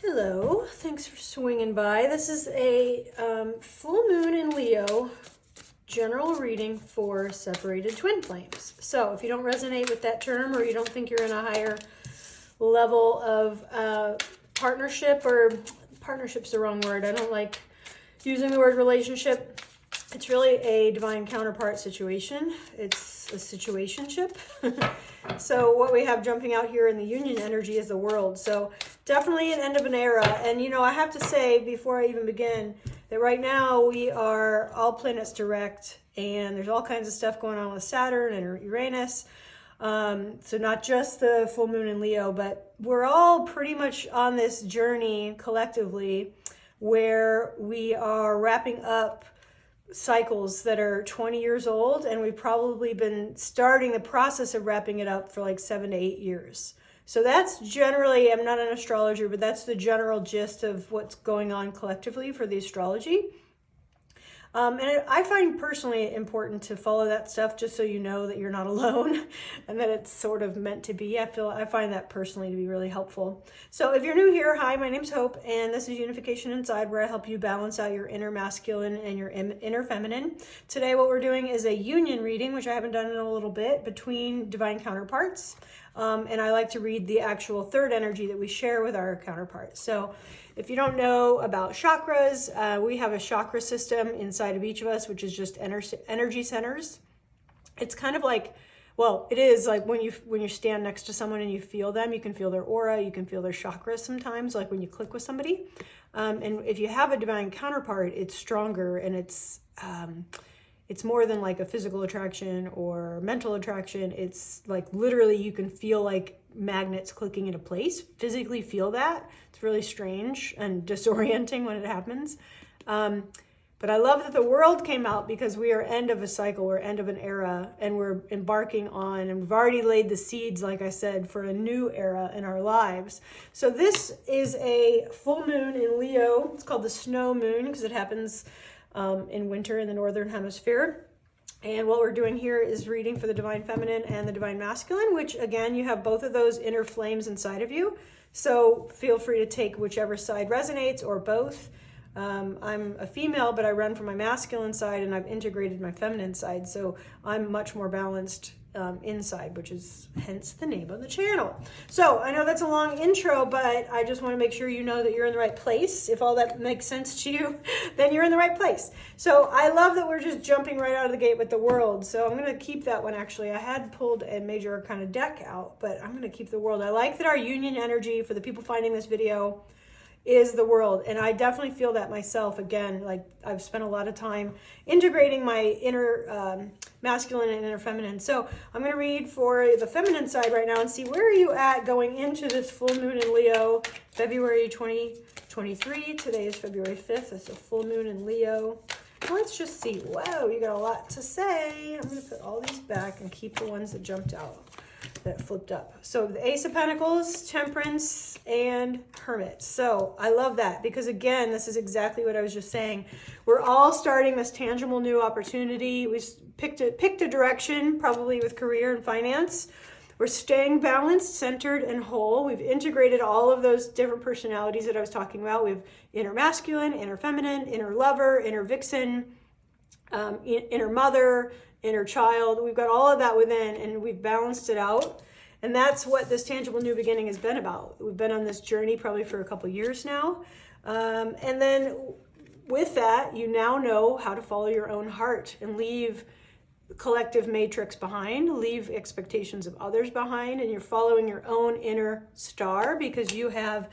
Hello, thanks for swinging by. This is a full moon in Leo general reading for separated twin flames. So if you don't resonate with that term, or you don't think you're in a higher level of partnership, or partnership's the wrong word, I don't like using the word relationship. It's really a divine counterpart situation. It's a situationship. So what we have jumping out here in the union energy is the world. So definitely an end of an era. And you know, I have to say before I even begin that right now we are all planets direct, and there's all kinds of stuff going on with Saturn and Uranus. So not just the full moon in Leo, but we're all pretty much on this journey collectively where we are wrapping up cycles that are 20 years old, and we've probably been starting the process of wrapping it up for like 7 to 8 years. So that's generally, I'm not an astrologer, but that's the general gist of what's going on collectively for the astrology. And I find personally important to follow that stuff just so you know that you're not alone and that it's sort of meant to be. I find that personally to be really helpful. So if you're new here, hi, my name's Hope, and this is Unification Inside, where I help you balance out your inner masculine and your inner feminine. Today what we're doing is a union reading, which I haven't done in a little bit, between divine counterparts. And I like to read the actual third energy that we share with our counterparts. So if you don't know about chakras, we have a chakra system inside of each of us, which is just energy centers. It's kind of like, well, it is like when you stand next to someone and you feel them, you can feel their aura, you can feel their chakras sometimes, like when you click with somebody. And if you have a divine counterpart, it's stronger, and it's more than like a physical attraction or mental attraction. It's like literally you can feel like magnets clicking into place, physically feel that. It's really strange and disorienting when it happens. But I love that the world came out, because we are end of a cycle, we're end of an era, and we're embarking on, and we've already laid the seeds, like I said, for a new era in our lives. So this is a full moon in Leo. It's called the snow moon because it happens in winter in the northern hemisphere. And what we're doing here is reading for the divine feminine and the divine masculine, which again, you have both of those inner flames inside of you. So feel free to take whichever side resonates, or both. I'm a female, but I run from my masculine side, and I've integrated my feminine side. So I'm much more balanced inside, which is hence the name of the channel. So I know that's a long intro, but I just want to make sure you know that you're in the right place. If all that makes sense to you, then you're in the right place. So I love that we're just jumping right out of the gate with the world. So I'm going to keep that one. Actually, I had pulled a major kind of deck out, but I'm going to keep the world. I like that our union energy for the people finding this video is the world, and I definitely feel that myself. Again, like I've spent a lot of time integrating my inner masculine and inner feminine. So I'm going to read for the feminine side right now and see where are you at going into this full moon in Leo, February 2023. Today is February 5th. It's a full moon in Leo. Let's just see. Wow, you got a lot to say. I'm going to put all these back and keep the ones that jumped out, that flipped up. So the Ace of Pentacles, Temperance, and Hermit. So I love that, because again, this is exactly what I was just saying. We're all starting this tangible new opportunity. We picked a direction, probably with career and finance. We're staying balanced, centered, and whole. We've integrated all of those different personalities that I was talking about. We have inner masculine, inner feminine, inner lover, inner vixen, inner mother, inner child. We've got all of that within, and we've balanced it out. And that's what this tangible new beginning has been about. We've been on this journey probably for a couple years now. And then with that, you now know how to follow your own heart and leave collective matrix behind, leave expectations of others behind, and you're following your own inner star, because you have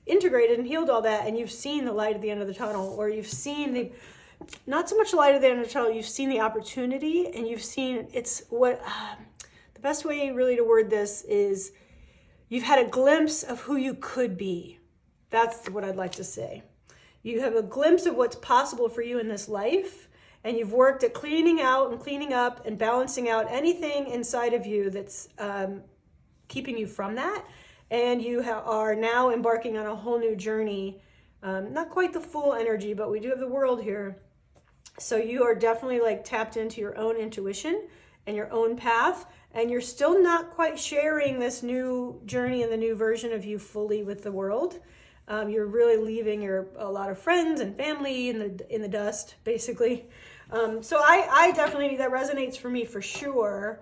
integrated and healed all that, and you've seen the light at the end of the tunnel, or you've seen not so much the light at the end of the tunnel, you've seen the opportunity, and you've seen the best way really to word this is you've had a glimpse of who you could be. That's what I'd like to say. You have a glimpse of what's possible for you in this life, and you've worked at cleaning out and cleaning up and balancing out anything inside of you that's keeping you from that. And you are now embarking on a whole new journey. Not quite the full energy, but we do have the world here. So you are definitely like tapped into your own intuition and your own path, and you're still not quite sharing this new journey and the new version of you fully with the world. You're really leaving a lot of friends and family in the dust, basically. So I definitely, that resonates for me for sure.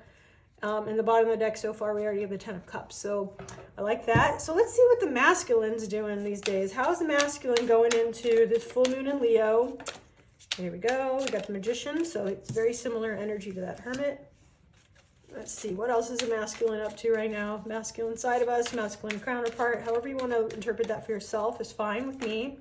In the bottom of the deck so far, we already have the 10 of Cups. So I like that. So let's see what the masculine's doing these days. How's the masculine going into this full moon in Leo? Here we go. We got the Magician. So it's very similar energy to that Hermit. Let's see. What else is the masculine up to right now? Masculine side of us, masculine counterpart. However you want to interpret that for yourself is fine with me.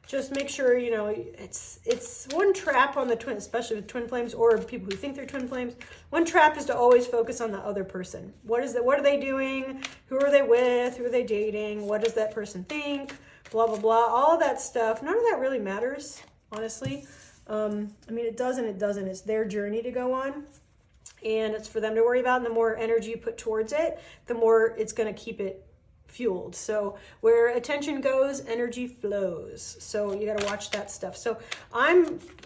Just make sure, you know, it's one trap on the twin, especially with twin flames or people who think they're twin flames. One trap is to always focus on the other person. What are they doing? Who are they with? Who are they dating? What does that person think? Blah, blah, blah. All of that stuff. None of that really matters, honestly. I mean, it doesn't. It's their journey to go on. And it's for them to worry about. And the more energy you put towards it, the more it's going to keep it fueled. So where attention goes, energy flows. So you got to watch that stuff. So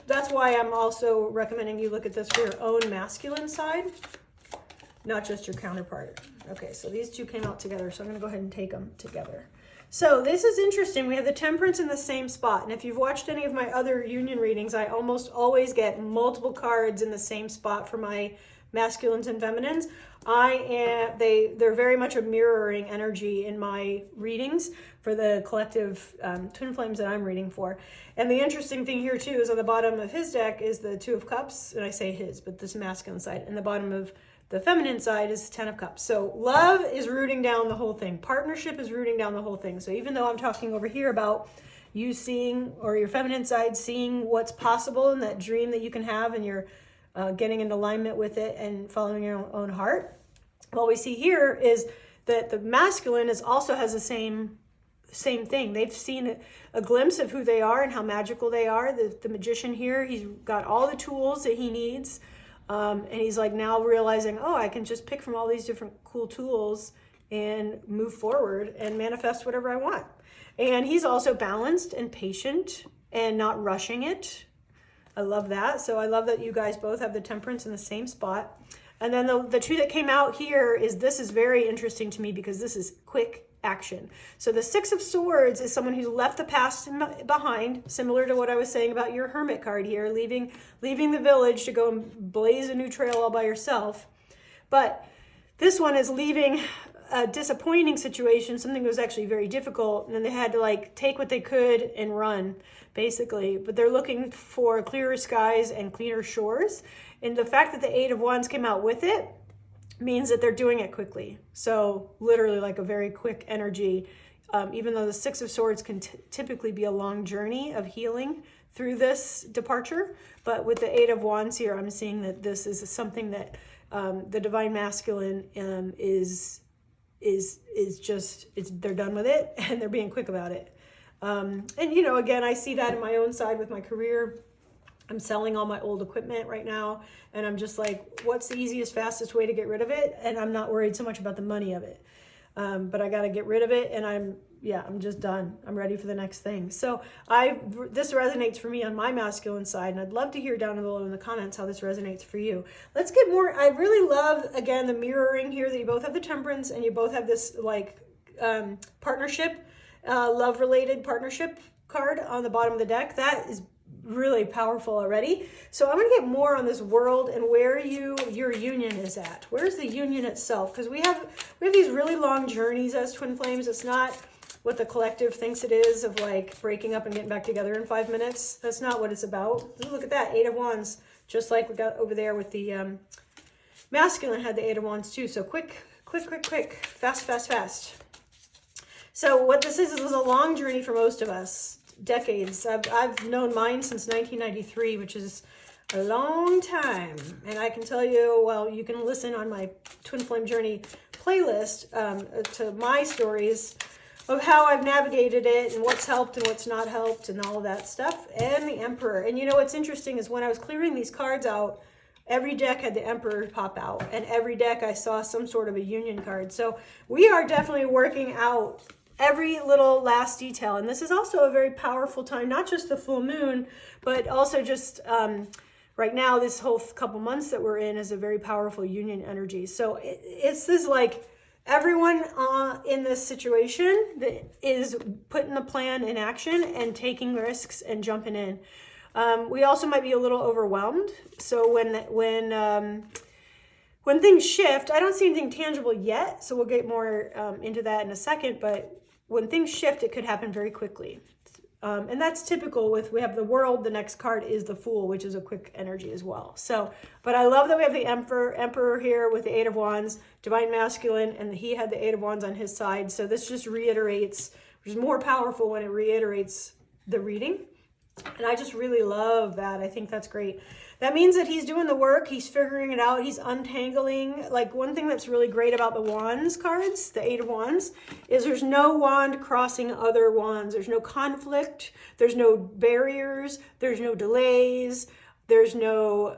that's why I'm also recommending you look at this for your own masculine side, not just your counterpart. Okay, so these two came out together, so I'm going to go ahead and take them together. So this is interesting. We have the Temperance in the same spot. And if you've watched any of my other union readings, I almost always get multiple cards in the same spot for my masculines and feminines. They're very much a mirroring energy in my readings for the collective twin flames that I'm reading for. And the interesting thing here too is on the bottom of his deck is the 2 of Cups, and I say his, but this masculine side, and the bottom of the feminine side is 10 of Cups. So love is rooting down the whole thing. Partnership is rooting down the whole thing. So even though I'm talking over here about you seeing, or your feminine side seeing what's possible in that dream that you can have, and you're getting in alignment with it and following your own heart. What we see here is that the masculine also has the same thing. They've seen a glimpse of who they are and how magical they are. The Magician here, he's got all the tools that he needs. And he's like now realizing, oh, I can just pick from all these different cool tools and move forward and manifest whatever I want. And he's also balanced and patient and not rushing it. I love that. So I love that you guys both have the Temperance in the same spot. And then the two that came out here this is very interesting to me because this is quick action. So the 6 of Swords is someone who's left the past behind, similar to what I was saying about your Hermit card here, leaving the village to go and blaze a new trail all by yourself. But this one is leaving a disappointing situation, something that was actually very difficult, and then they had to like take what they could and run, basically. But they're looking for clearer skies and cleaner shores. And the fact that the 8 of Wands came out with it means that they're doing it quickly. So literally like a very quick energy, even though the 6 of Swords can typically be a long journey of healing through this departure. But with the 8 of Wands here, I'm seeing that this is something that the Divine Masculine they're done with it and they're being quick about it. And you know, again, I see that in my own side with my career. I'm selling all my old equipment right now, and I'm just like, what's the easiest, fastest way to get rid of it? And I'm not worried so much about the money of it. But I got to get rid of it, and I'm just done. I'm ready for the next thing. So this resonates for me on my masculine side, and I'd love to hear down below in the comments how this resonates for you. Let's get more. I really love, again, the mirroring here that you both have the Temperance and you both have this like partnership, love-related partnership card on the bottom of the deck. That is really powerful already. So I'm going to get more on this World and where your union is at. Where's the union itself? Because we have these really long journeys as twin flames. It's not what the collective thinks it is, of like breaking up and getting back together in 5 minutes. That's not what it's about. Look at that, 8 of Wands, just like we got over there with the masculine had the 8 of Wands too. So quick, fast. So what this is a long journey for most of us. Decades. I've known mine since 1993, which is a long time. And I can tell you, well, you can listen on my Twin Flame Journey playlist to my stories of how I've navigated it and what's helped and what's not helped and all of that stuff. And the Emperor. And you know what's interesting is when I was clearing these cards out, every deck had the Emperor pop out. And every deck I saw some sort of a union card. So we are definitely working out every little last detail. And this is also a very powerful time, not just the full moon, but also just right now, this whole couple months that we're in is a very powerful union energy. So it's this like everyone in this situation that is putting the plan in action and taking risks and jumping in. We also might be a little overwhelmed. So when things shift, I don't see anything tangible yet, so we'll get more into that in a second, but when things shift, it could happen very quickly. And that's typical we have the World, the next card is the Fool, which is a quick energy as well. So, but I love that we have the Emperor here with the Eight of Wands, Divine Masculine, and he had the Eight of Wands on his side. So this just reiterates, which is more powerful when it reiterates the reading. And I just really love that. I think that's great. That means that he's doing the work. He's figuring it out. He's untangling. Like, one thing that's really great about the Wands cards, the Eight of Wands, is there's no wand crossing other wands. There's no conflict. There's no barriers. There's no delays. There's no,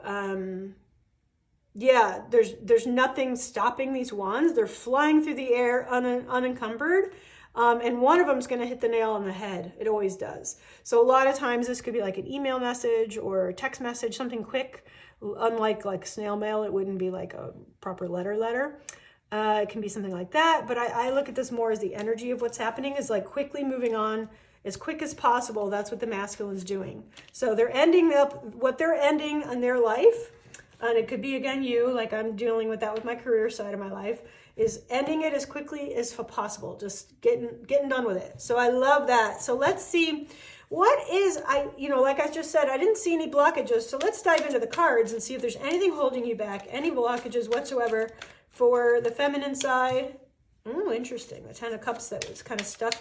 there's nothing stopping these wands. They're flying through the air unencumbered. And one of them is going to hit the nail on the head. It always does. So a lot of times this could be like an email message or a text message, something quick. Unlike like snail mail, it wouldn't be like a proper letter. It can be something like that. But I look at this more as the energy of what's happening is like quickly moving on as quick as possible. That's what the masculine's doing. So they're ending up what they're ending in their life. And it could be, again, you, like I'm dealing with that with my career side of my life, is ending it as quickly as possible, just getting done with it. So I love that. So let's see what is, like I just said, I didn't see any blockages. So let's dive into the cards and see if there's anything holding you back, any blockages whatsoever for the feminine side. Oh, interesting. The Ten of Cups that was kind of stuck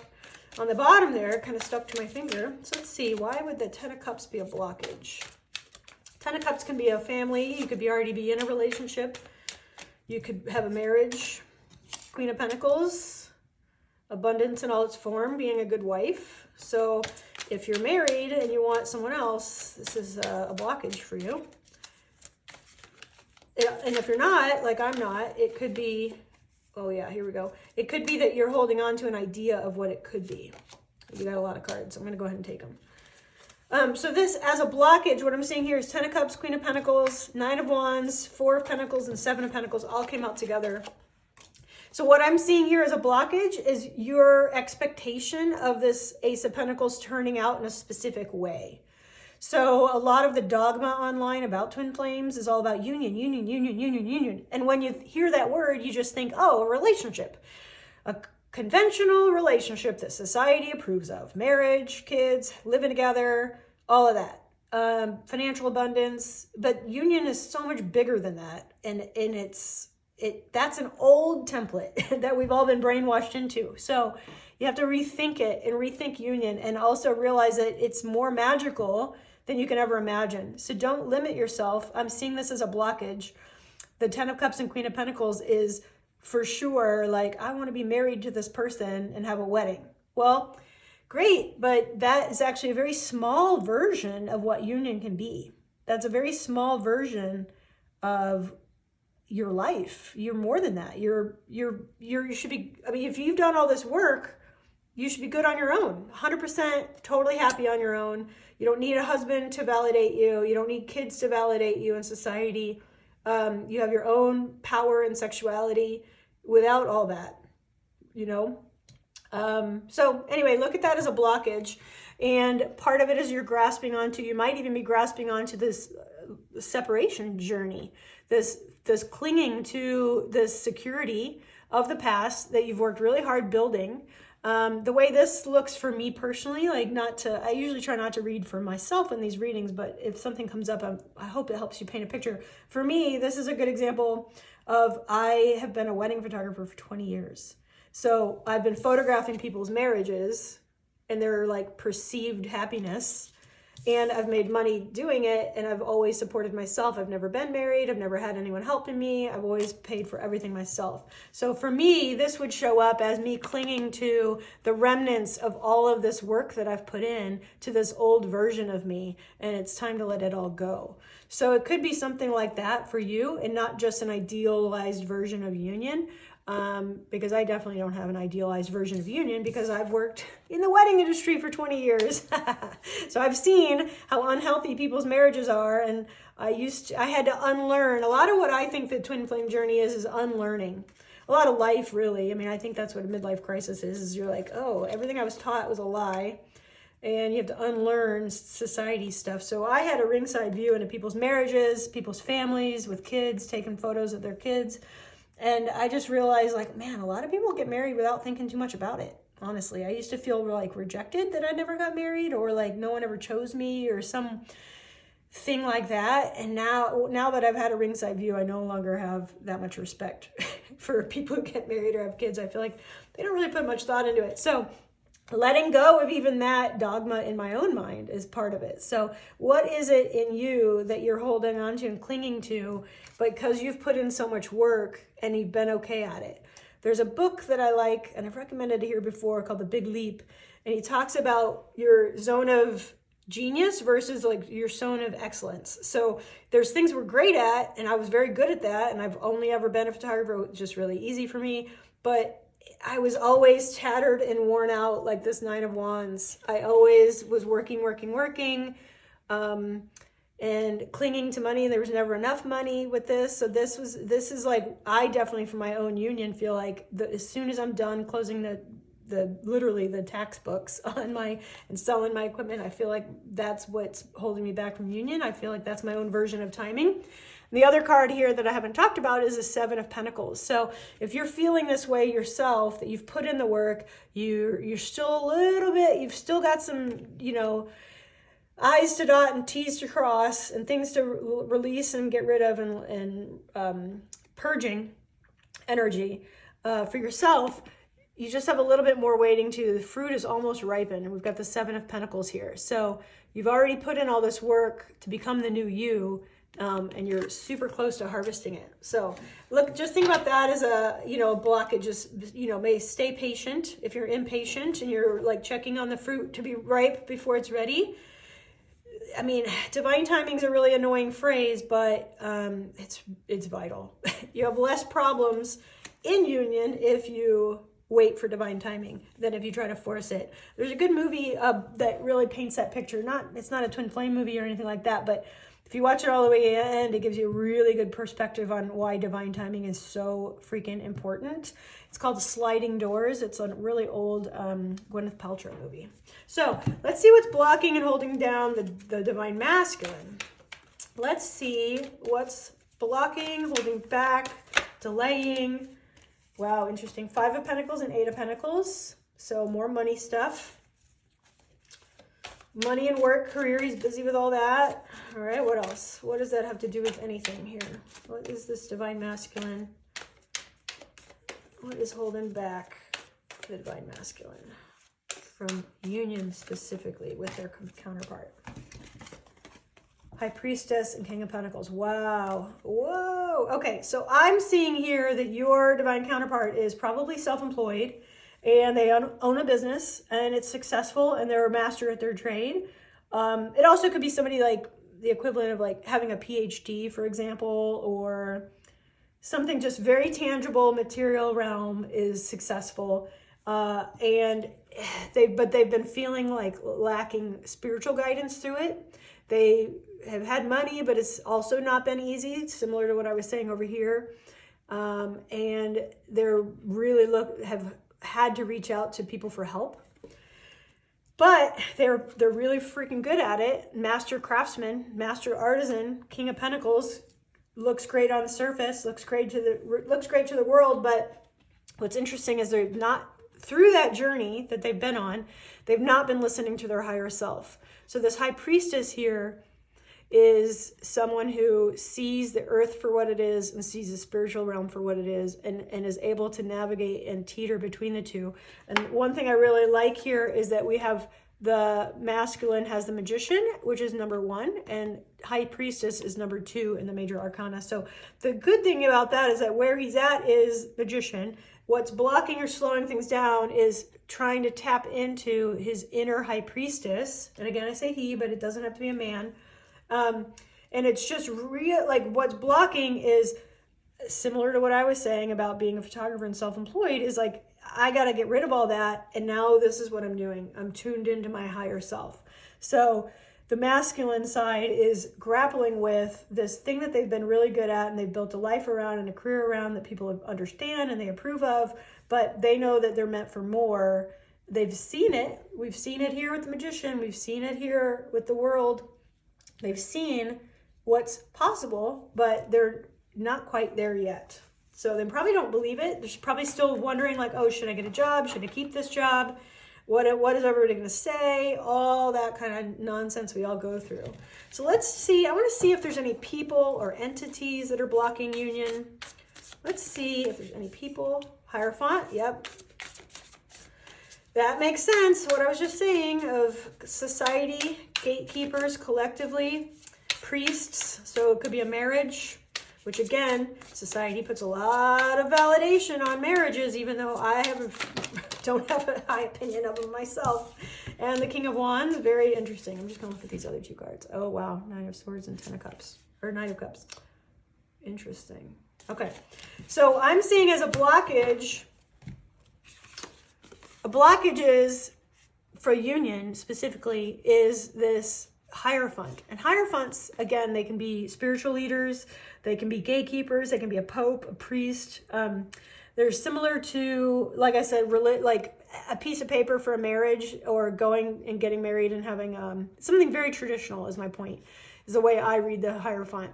on the bottom there, kind of stuck to my finger. So let's see, why would the Ten of Cups be a blockage? Ten of Cups can be a family. You could already be in a relationship. You could have a marriage. Queen of Pentacles, abundance in all its form, being a good wife. So if you're married and you want someone else, this is a blockage for you. And if you're not, like I'm not, it could be, oh yeah, here we go. It could be that you're holding on to an idea of what it could be. You got a lot of cards. I'm going to go ahead and take them. So this, as a blockage, what I'm seeing here is Ten of Cups, Queen of Pentacles, Nine of Wands, Four of Pentacles, and Seven of Pentacles all came out together. So what I'm seeing here as a blockage is your expectation of this Ace of Pentacles turning out in a specific way. So a lot of the dogma online about twin flames is all about union, union, union, union, union. And when you hear that word, you just think, oh, a relationship. A conventional relationship that society approves of. Marriage, kids, living together, all of that. Financial abundance. But union is so much bigger than that. And that's an old template that we've all been brainwashed into. So you have to rethink it and rethink union, and also realize that it's more magical than you can ever imagine. So don't limit yourself. I'm seeing this as a blockage. The Ten of Cups and Queen of Pentacles is for sure like, I want to be married to this person and have a wedding. Well, great, but that is actually a very small version of what union can be. That's a very small version of your life. You're more than that. You should be, I mean, if you've done all this work, you should be good on your own. 100% totally happy on your own. You don't need a husband to validate you. You don't need kids to validate you in society. You have your own power and sexuality without all that, So anyway, look at that as a blockage. And part of it is you're grasping onto, you might even be grasping onto this separation journey, this clinging to this security of the past that you've worked really hard building. The way this looks for me personally, I usually try not to read for myself in these readings, but if something comes up, I hope it helps you paint a picture. For me, this is a good example of, I have been a wedding photographer for 20 years. So I've been photographing people's marriages and their perceived happiness. And I've made money doing it, and I've always supported myself. I've never been married. I've never had anyone helping me. I've always paid for everything myself. So for me, this would show up as me clinging to the remnants of all of this work that I've put in to this old version of me, and it's time to let it all go. So it could be something like that for you, and not just an idealized version of union. Because I definitely don't have an idealized version of union, because I've worked in the wedding industry for 20 years. So I've seen how unhealthy people's marriages are, and I had to unlearn a lot of what I think the twin flame journey is unlearning. A lot of life, really. I mean, I think that's what a midlife crisis is you're like, oh, everything I was taught was a lie. And you have to unlearn society stuff. So I had a ringside view into people's marriages, people's families with kids, taking photos of their kids. And I just realized, like, man, a lot of people get married without thinking too much about it. Honestly, I used to feel like rejected that I never got married, or like no one ever chose me, or some thing like that. And now that I've had a ringside view, I no longer have that much respect for people who get married or have kids. I feel like they don't really put much thought into it. So letting go of even that dogma in my own mind is part of it. So what is it in you that you're holding on to and clinging to because you've put in so much work and you've been okay at it? There's a book that I like, and I've recommended it here before, called The Big Leap. And he talks about your zone of genius versus like your zone of excellence. So there's things we're great at, and I was very good at that, and I've only ever been a photographer. It was just really easy for me. But I was always tattered and worn out like this 9 of Wands. I always was working, and clinging to money. There was never enough money with this. So this is like, I definitely, from my own union, feel like as soon as I'm done closing literally the tax books on and selling my equipment, I feel like that's what's holding me back from union. I feel like that's my own version of timing. The other card here that I haven't talked about is the 7 of Pentacles. So if you're feeling this way yourself, that you've put in the work, you're still a little bit, you've still got some, I's to dot and T's to cross and things to release and get rid of, and purging energy for yourself. You just have a little bit more waiting to. The fruit is almost ripened, and we've got the 7 of Pentacles here. So you've already put in all this work to become the new you. And you're super close to harvesting it. So look, just think about that as a block. It just, may stay patient. If you're impatient and you're like checking on the fruit to be ripe before it's ready. I mean, divine timing is a really annoying phrase, but it's vital. You have less problems in union if you wait for divine timing than if you try to force it. There's a good movie that really paints that picture. It's not a twin flame movie or anything like that, but if you watch it all the way to the end, it gives you a really good perspective on why divine timing is so freaking important. It's called Sliding Doors. It's a really old Gwyneth Paltrow movie. So let's see what's blocking and holding down the divine masculine. Let's see what's blocking, holding back, delaying. Wow, interesting. 5 of Pentacles and 8 of Pentacles. So more money stuff. Money and work, career, he's busy with all that. All right, what else? What does that have to do with anything here? What is this divine masculine? What is holding back the divine masculine from union specifically with their counterpart? High Priestess and King of Pentacles. Wow. Whoa. Okay, so I'm seeing here that your divine counterpart is probably self-employed, and they own a business, and it's successful, and they're a master at their trade. It also could be somebody like the equivalent of like having a PhD, for example, or something just very tangible, material realm is successful. And they've been feeling like lacking spiritual guidance through it. They have had money, but it's also not been easy, similar to what I was saying over here. And they're really have had to reach out to people for help, but they're really freaking good at it. Master craftsman, master artisan, King of Pentacles, looks great on the surface, looks great to the world. But what's interesting is they're not, through that journey that they've been on, they've not been listening to their higher self. So this High Priestess here is someone who sees the earth for what it is and sees the spiritual realm for what it is, and is able to navigate and teeter between the two. And one thing I really like here is that we have the masculine has the Magician, which is number 1, and High Priestess is number 2 in the major arcana. So the good thing about that is that where he's at is Magician. What's blocking or slowing things down is trying to tap into his inner High Priestess. And again, I say he, but it doesn't have to be a man. And it's just real, like what's blocking is similar to what I was saying about being a photographer and self-employed, is like, I got to get rid of all that. And now this is what I'm doing. I'm tuned into my higher self. So the masculine side is grappling with this thing that they've been really good at and they've built a life around and a career around that people understand and they approve of, but they know that they're meant for more. They've seen it. We've seen it here with the magician. We've seen it here with the world. They've seen what's possible, but they're not quite there yet. So they probably don't believe it. They're probably still wondering like, oh, should I get a job? Should I keep this job? What is everybody going to say? All that kind of nonsense we all go through. So let's see. I want to see if there's any people or entities that are blocking union. Let's see if there's any people. Hierophant. Yep. That makes sense. What I was just saying of society, gatekeepers collectively, priests. So it could be a marriage, which again, society puts a lot of validation on marriages, even though I don't have a high opinion of them myself. And the King of Wands, very interesting. I'm just going to look at these other two cards. Oh, wow. Nine of Swords and Ten of Cups. Or Nine of Cups. Interesting. Okay. So I'm seeing as a blockage is, for union specifically, is this Hierophant. And Hierophants, again, they can be spiritual leaders. They can be gatekeepers. They can be a pope, a priest. They're similar to, like I said, like a piece of paper for a marriage or going and getting married and having something very traditional is my point, is the way I read the Hierophant.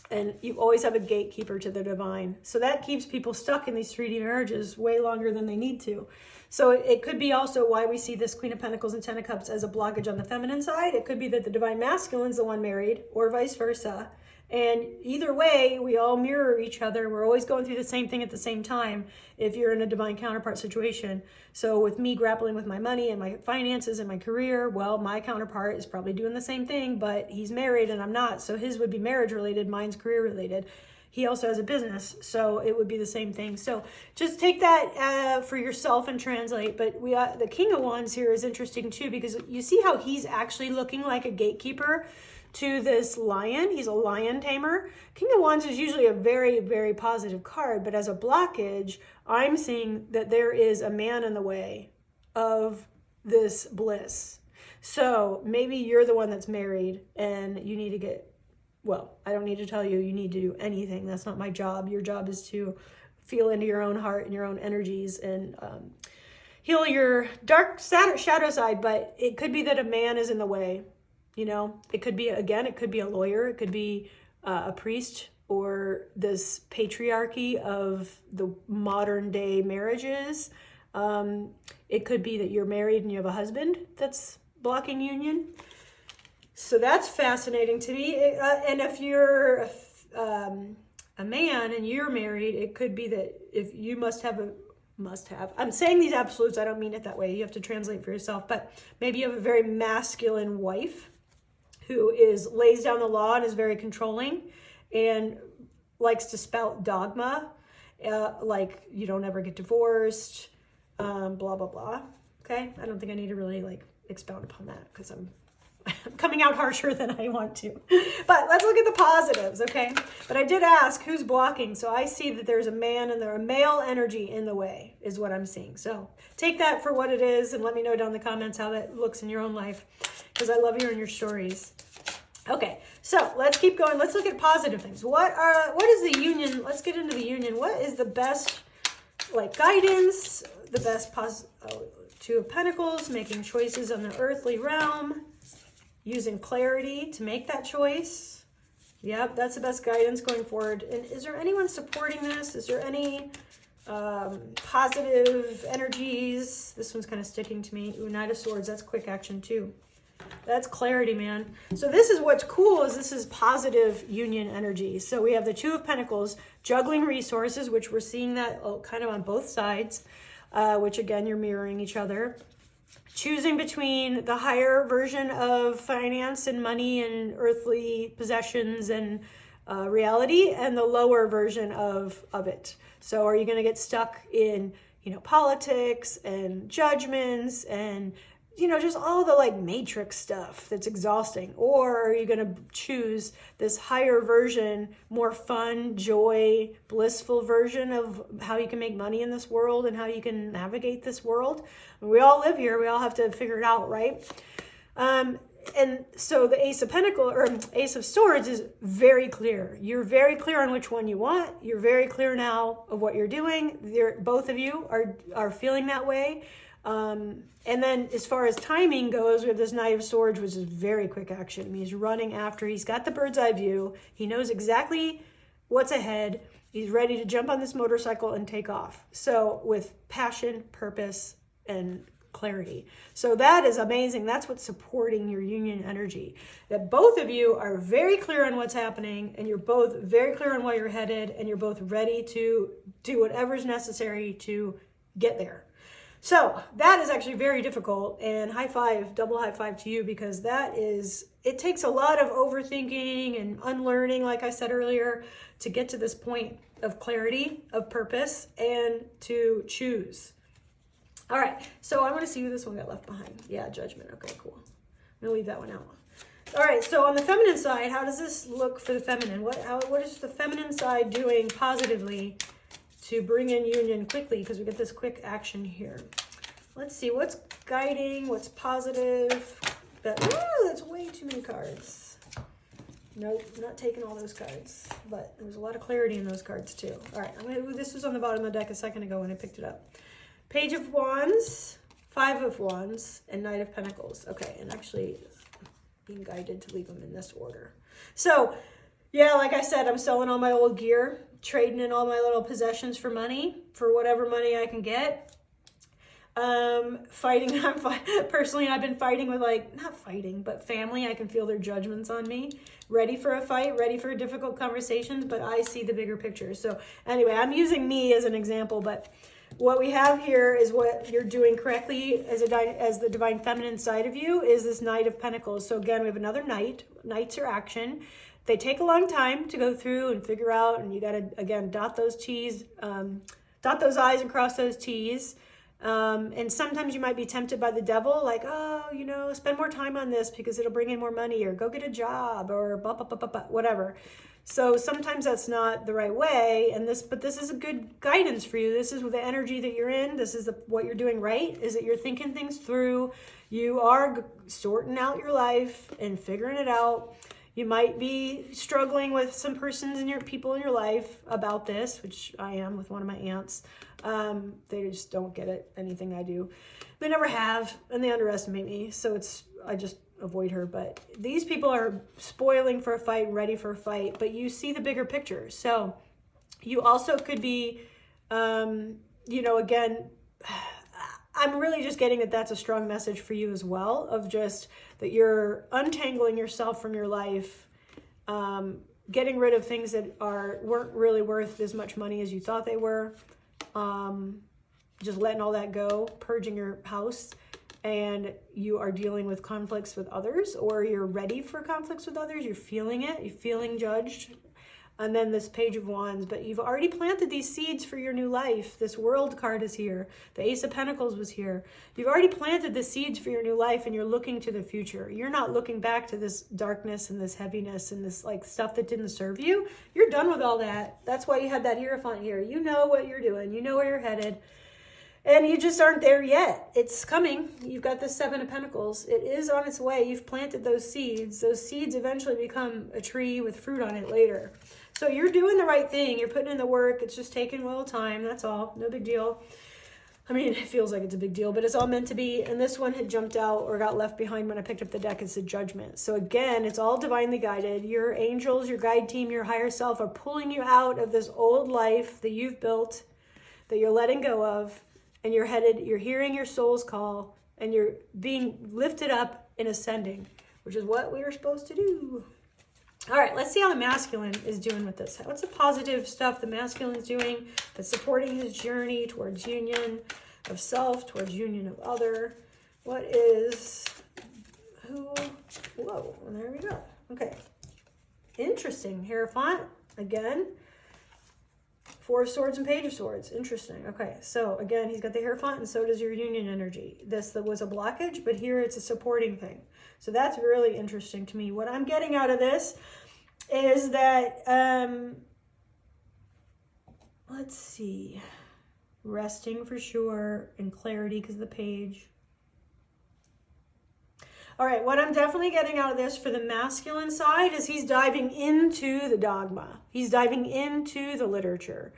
And you always have a gatekeeper to the divine. So that keeps people stuck in these 3D marriages way longer than they need to. So it could be also why we see this Queen of Pentacles and Ten of Cups as a blockage on the feminine side. It could be that the divine masculine's the one married or vice versa. And either way, we all mirror each other. We're always going through the same thing at the same time if you're in a divine counterpart situation. So with me grappling with my money and my finances and my career, well, my counterpart is probably doing the same thing, but he's married and I'm not. So his would be marriage related, mine's career related. He also has a business, so it would be the same thing. So just take that for yourself and translate. But the King of Wands here is interesting too, because you see how he's actually looking like a gatekeeper to this lion. He's a lion tamer. King of Wands is usually a very, very positive card, but as a blockage, I'm seeing that there is a man in the way of this bliss. So maybe you're the one that's married and you need to get, well, I don't need to tell you need to do anything. That's not my job. Your job is to feel into your own heart and your own energies and heal your dark shadow side. But it could be that a man is in the way. You know, it could be, again, it could be a lawyer. It could be a priest or this patriarchy of the modern day marriages. It could be that you're married and you have a husband that's blocking union. So that's fascinating to me. And if you're a man and you're married, it could be that if you must have. I'm saying these absolutes. I don't mean it that way. You have to translate for yourself. But maybe you have a very masculine wife who lays down the law and is very controlling and likes to spout dogma, like you don't ever get divorced, blah, blah, blah. Okay? I don't think I need to really expound upon that because I'm coming out harsher than I want to. But let's look at the positives, okay? But I did ask who's blocking. So I see that there's a man and there are male energy in the way is what I'm seeing. So take that for what it is and let me know down in the comments how that looks in your own life because I love hearing your stories. Okay, so let's keep going. Let's look at positive things. What is the union? Let's get into the union. What is the best guidance? The best Two of Pentacles, making choices on the earthly realm. Using clarity to make that choice. Yep, that's the best guidance going forward. And is there anyone supporting this? Is there any positive energies? This one's kind of sticking to me. Ooh, Knight of Swords, that's quick action too. That's clarity, man. So this is what's cool is this is positive union energy. So we have the Two of Pentacles, juggling resources, which we're seeing that kind of on both sides, which again, you're mirroring each other. Choosing between the higher version of finance and money and earthly possessions and reality and the lower version of it. So are you going to get stuck in, politics and judgments and, just all the matrix stuff that's exhausting? Or are you going to choose this higher version, more fun, joy, blissful version of how you can make money in this world and how you can navigate this world? We all live here. We all have to figure it out, right? And so the Ace of Pentacles or Ace of Swords is very clear. You're very clear on which one you want. You're very clear now of what you're doing. Both of you are feeling that way. And then as far as timing goes, we have this Knight of Swords, which is very quick action. I mean, he's running after. He's got the bird's eye view. He knows exactly what's ahead. He's ready to jump on this motorcycle and take off. So with passion, purpose, and clarity. So that is amazing. That's what's supporting your union energy. That both of you are very clear on what's happening, and you're both very clear on where you're headed, and you're both ready to do whatever's necessary to get there. So that is actually very difficult, and high five, double high five to you, because it takes a lot of overthinking and unlearning, like I said earlier, to get to this point of clarity, of purpose, and to choose. All right, so I want to see who this one got left behind. Yeah, Judgment. Okay, cool. I'm going to leave that one out. All right, so on the feminine side, how does this look for the feminine? What is the feminine side doing positively to bring in union quickly? Because we get this quick action here. Let's see, what's guiding, what's positive? That's way too many cards. Nope, not taking all those cards. But there was a lot of clarity in those cards too. All right, this was on the bottom of the deck a second ago when I picked it up. Page of Wands, Five of Wands, and Knight of Pentacles. Okay, and actually being guided to leave them in this order. So, yeah, like I said, I'm selling all my old gear, trading in all my little possessions for money, for whatever money I can get. Personally, I've been fighting with not fighting, but family. I can feel their judgments on me. Ready for a fight, ready for difficult conversations, but I see the bigger picture. So anyway, I'm using me as an example, but what we have here is what you're doing correctly as the divine feminine side of you is this Knight of Pentacles. So again, we have another Knight. Knights are action. They take a long time to go through and figure out, and you got to, again, dot those I's and cross those T's. And sometimes you might be tempted by the devil, like, spend more time on this because it'll bring in more money, or go get a job, or whatever. So sometimes that's not the right way, but this is a good guidance for you. This is the energy that you're in. This is what you're doing right, is that you're thinking things through. You are sorting out your life and figuring it out. You might be struggling with some people in your life about this, which I am with one of my aunts. They just don't get it, anything I do. They never have, and they underestimate me. So I just avoid her. But these people are spoiling for a fight, ready for a fight, but you see the bigger picture. So you also could be, again, I'm really just getting that that's a strong message for you as well, of just that you're untangling yourself from your life, getting rid of things that weren't really worth as much money as you thought they were, just letting all that go, purging your house, and you are dealing with conflicts with others, or you're ready for conflicts with others, you're feeling it, you're feeling judged. And then this Page of Wands, but you've already planted these seeds for your new life. This World card is here. The Ace of Pentacles was here. You've already planted the seeds for your new life, and you're looking to the future. You're not looking back to this darkness and this heaviness and this stuff that didn't serve you. You're done with all that. That's why you had that Hierophant here. You know what you're doing. You know where you're headed. And you just aren't there yet. It's coming. You've got the Seven of Pentacles. It is on its way. You've planted those seeds. Those seeds eventually become a tree with fruit on it later. So you're doing the right thing. You're putting in the work. It's just taking a little time. That's all. No big deal. I mean, it feels like it's a big deal, but it's all meant to be. And this one had jumped out or got left behind when I picked up the deck. It's the Judgment. So again, it's all divinely guided. Your angels, your guide team, your higher self are pulling you out of this old life that you've built, that you're letting go of. And you're hearing your soul's call, and you're being lifted up and ascending, which is what we were supposed to do. All right, let's see how the masculine is doing with this. What's the positive stuff the masculine is doing that's supporting his journey towards union of self, towards union of other? Whoa, and there we go. Okay, interesting. Hierophant, again. Four of Swords and Page of Swords. Interesting. Okay, so again, he's got the Hierophant, and so does your union energy. This was a blockage, but here it's a supporting thing. So that's really interesting to me. What I'm getting out of this is that, let's see, resting for sure, and clarity because of the page. All right, what I'm definitely getting out of this for the masculine side is he's diving into the dogma. He's diving into the literature.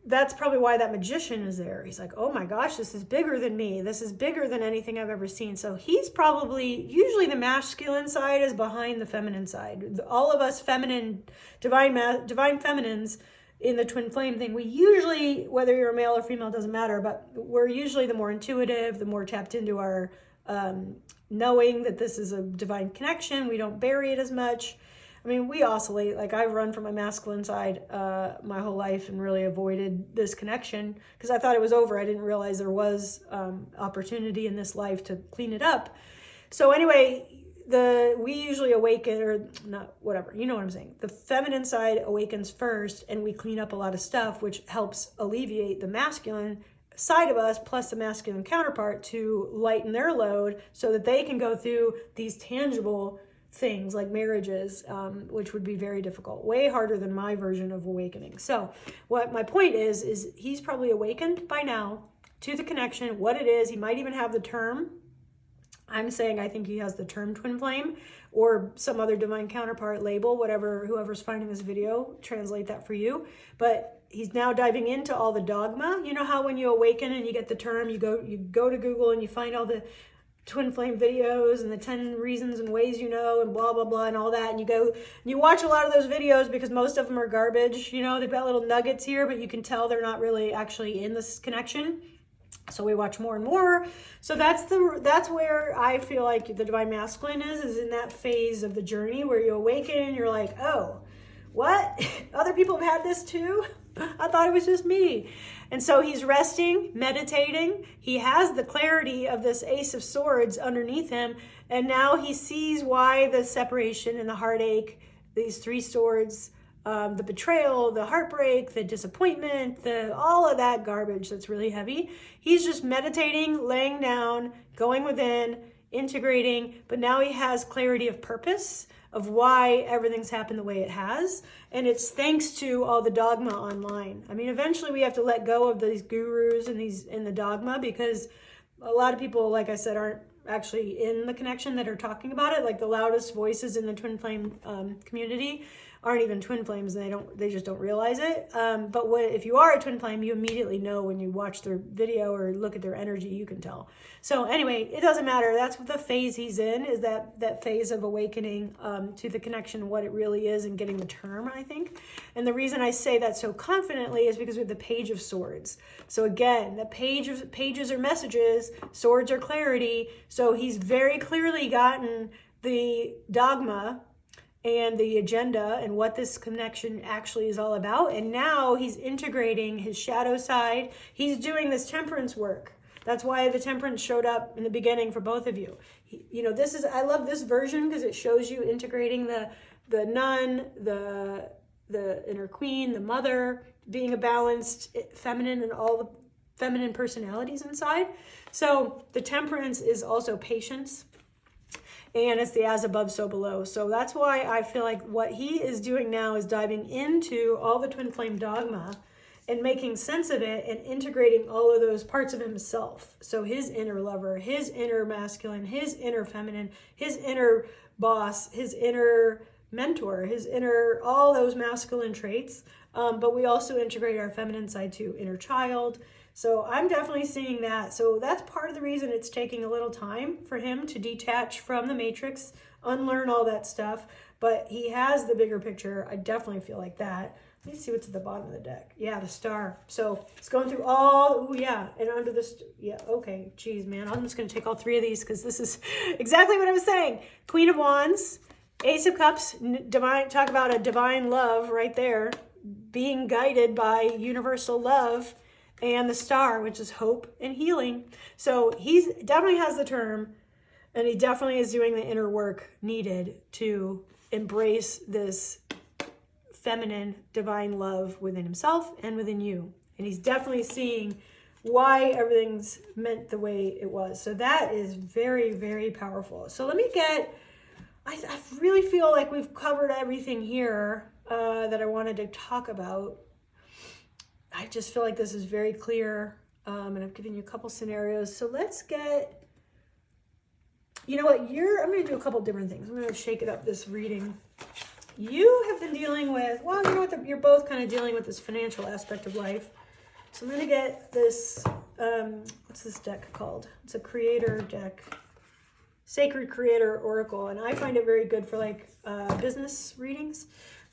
That's probably why that magician is there. He's like, oh my gosh, this is bigger than me. This is bigger than anything I've ever seen. So he's probably, usually the masculine side is behind the feminine side. All of us feminine, divine feminines in the twin flame thing, we usually, whether you're a male or female, doesn't matter, but we're usually the more intuitive, the more tapped into our knowing that this is a divine connection. We don't bury it as much. I mean, we oscillate. Like, I've run from my masculine side my whole life and really avoided this connection because I thought it was over. I didn't realize there was opportunity in this life to clean it up. So anyway, we usually awaken, or not, whatever, you know what I'm saying. The feminine side awakens first and we clean up a lot of stuff, which helps alleviate the masculine side of us plus the masculine counterpart to lighten their load so that they can go through these tangible things like marriages, which would be very difficult, way harder than my version of awakening. So what my point is he's probably awakened by now to the connection, what it is. He might even have the term. I'm saying I think he has the term twin flame or some other divine counterpart label, whatever, whoever's finding this video, translate that for you. But he's now diving into all the dogma. You know how when you awaken and you get the term, you go to Google and you find all the twin flame videos and the 10 reasons and ways you know and blah blah blah and all that, and you go and you watch a lot of those videos because most of them are garbage. You know, they've got little nuggets here, but you can tell they're not really actually in this connection. So we watch more and more. So that's where I feel like the divine masculine is in that phase of the journey where you awaken and you're like, oh, what? Other people have had this too? I thought it was just me. And so he's resting, meditating. He has the clarity of this Ace of Swords underneath him. And now he sees why the separation and the heartache, these three swords, the betrayal, the heartbreak, the disappointment, all of that garbage that's really heavy. He's just meditating, laying down, going within, integrating, but now he has clarity of purpose of why everything's happened the way it has. And it's thanks to all the dogma online. I mean, eventually we have to let go of these gurus and the dogma because a lot of people, like I said, aren't actually in the connection that are talking about it. Like the loudest voices in the twin flame community aren't even twin flames, and they just don't realize it. But if you are a twin flame, you immediately know when you watch their video or look at their energy, you can tell. So anyway, it doesn't matter. That's what the phase he's in, is that phase of awakening to the connection, what it really is, and getting the term, I think. And the reason I say that so confidently is because we have the Page of Swords. So again, the pages are messages, swords are clarity. So he's very clearly gotten the dogma and the agenda and what this connection actually is all about. And now he's integrating his shadow side. He's doing this temperance work. That's why the temperance showed up in the beginning for both of you. I love this version because it shows you integrating the nun, the inner queen, the mother, being a balanced feminine and all the feminine personalities inside. So the temperance is also patience. And it's the as above, so below. So that's why I feel like what he is doing now is diving into all the twin flame dogma and making sense of it and integrating all of those parts of himself. So his inner lover, his inner masculine, his inner feminine, his inner boss, his inner mentor, his inner, all those masculine traits. But we also integrate our feminine side too, inner child. So I'm definitely seeing that. So that's part of the reason it's taking a little time for him to detach from the matrix, unlearn all that stuff. But he has the bigger picture. I definitely feel like that. Let me see what's at the bottom of the deck. Yeah, the star. So it's going through all, and under this, okay, geez, man. I'm just going to take all three of these because this is exactly what I was saying. Queen of Wands, Ace of Cups, divine. Talk about a divine love right there, being guided by universal love. And the star, which is hope and healing. So he definitely has the term, and he definitely is doing the inner work needed to embrace this feminine divine love within himself and within you. And he's definitely seeing why everything's meant the way it was. So that is very, very powerful. So I really feel like we've covered everything here that I wanted to talk about. I just feel like this is very clear, and I've given you a couple scenarios. So let's get you know what, I'm going to do a couple different things. I'm going to shake it up this reading. You have been dealing with, well, you know what, you're both kind of dealing with this financial aspect of life. So I'm going to get this, what's this deck called? It's a creator deck, Sacred Creator Oracle. And I find it very good for like business readings,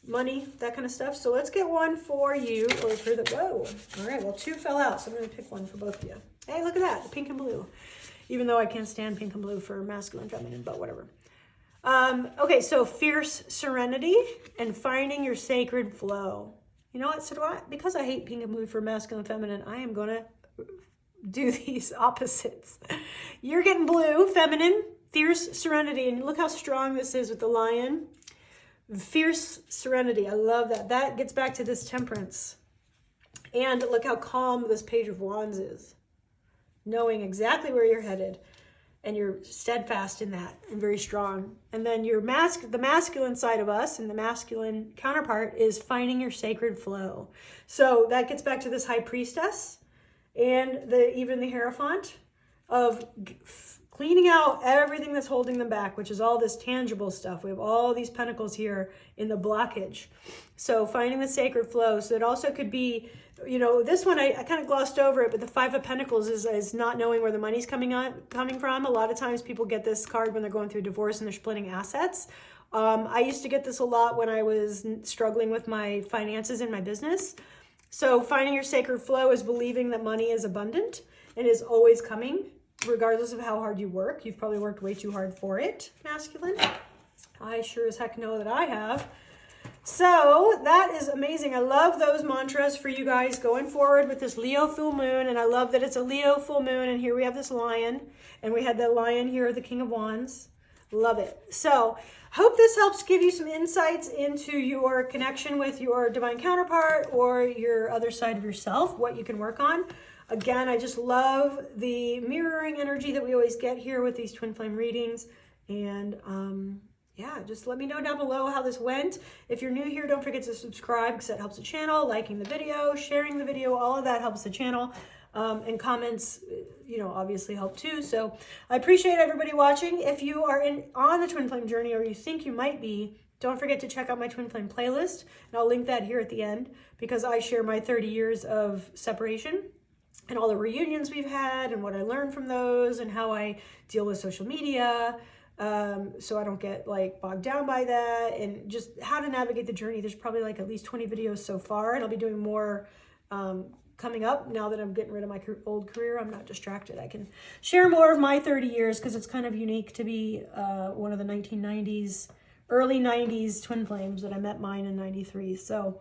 money, that kind of stuff. So let's get one for you, or for the, whoa. All right, well, 2 fell out, so I'm going to pick one for both of you. Hey, look at that, the pink and blue. Even though I can't stand pink and blue for masculine, feminine, but whatever. Okay, so fierce serenity and finding your sacred flow. You know what? So do I. Because I hate pink and blue for masculine, feminine, I am going to do these opposites. You're getting blue, feminine, fierce serenity, and look how strong this is with the lion. Fierce serenity. I love that. That gets back to this temperance. And look how calm this Page of Wands is. Knowing exactly where you're headed. And you're steadfast in that and very strong. And then your the masculine side of us and the masculine counterpart is finding your sacred flow. So that gets back to this high priestess and even the Hierophant of cleaning out everything that's holding them back, which is all this tangible stuff. We have all these pentacles here in the blockage. So finding the sacred flow. So it also could be, you know, this one, I kind of glossed over it, but the 5 of Pentacles is not knowing where the money's coming from. A lot of times people get this card when they're going through divorce and they're splitting assets. I used to get this a lot when I was struggling with my finances in my business. So finding your sacred flow is believing that money is abundant and is always coming, regardless of how hard you work. You've probably worked way too hard for it, masculine. I sure as heck know that I have. So that is amazing. I love those mantras for you guys going forward with this Leo full moon. And I love that it's a Leo full moon. And here we have this lion. And we had the lion here, the King of Wands. Love it. So hope this helps give you some insights into your connection with your divine counterpart or your other side of yourself, what you can work on. Again, I just love the mirroring energy that we always get here with these twin flame readings. And yeah, just let me know down below how this went. If you're new here, don't forget to subscribe because that helps the channel. Liking the video, sharing the video, all of that helps the channel. And comments, you know, obviously help too. So I appreciate everybody watching. If you are on the twin flame journey or you think you might be, don't forget to check out my twin flame playlist. And I'll link that here at the end because I share my 30 years of separation and all the reunions we've had and what I learned from those and how I deal with social media. So I don't get like bogged down by that and just how to navigate the journey. There's probably like at least 20 videos so far, and I'll be doing more coming up now that I'm getting rid of my old career. I'm not distracted. I can share more of my 30 years because it's kind of unique to be one of the 1990s, early 90s twin flames that I met mine in 93. So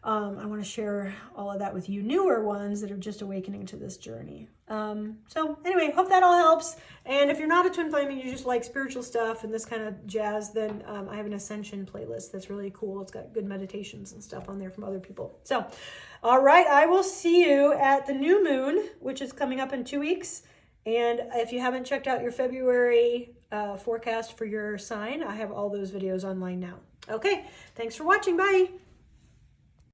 I want to share all of that with you newer ones that are just awakening to this journey. So anyway, hope that all helps. And if you're not a twin flame and you just like spiritual stuff and this kind of jazz, then I have an ascension playlist that's really cool. It's got good meditations and stuff on there from other people. So, all right, I will see you at the new moon, which is coming up in 2 weeks. And if you haven't checked out your February forecast for your sign, I have all those videos online now. Okay, thanks for watching. Bye.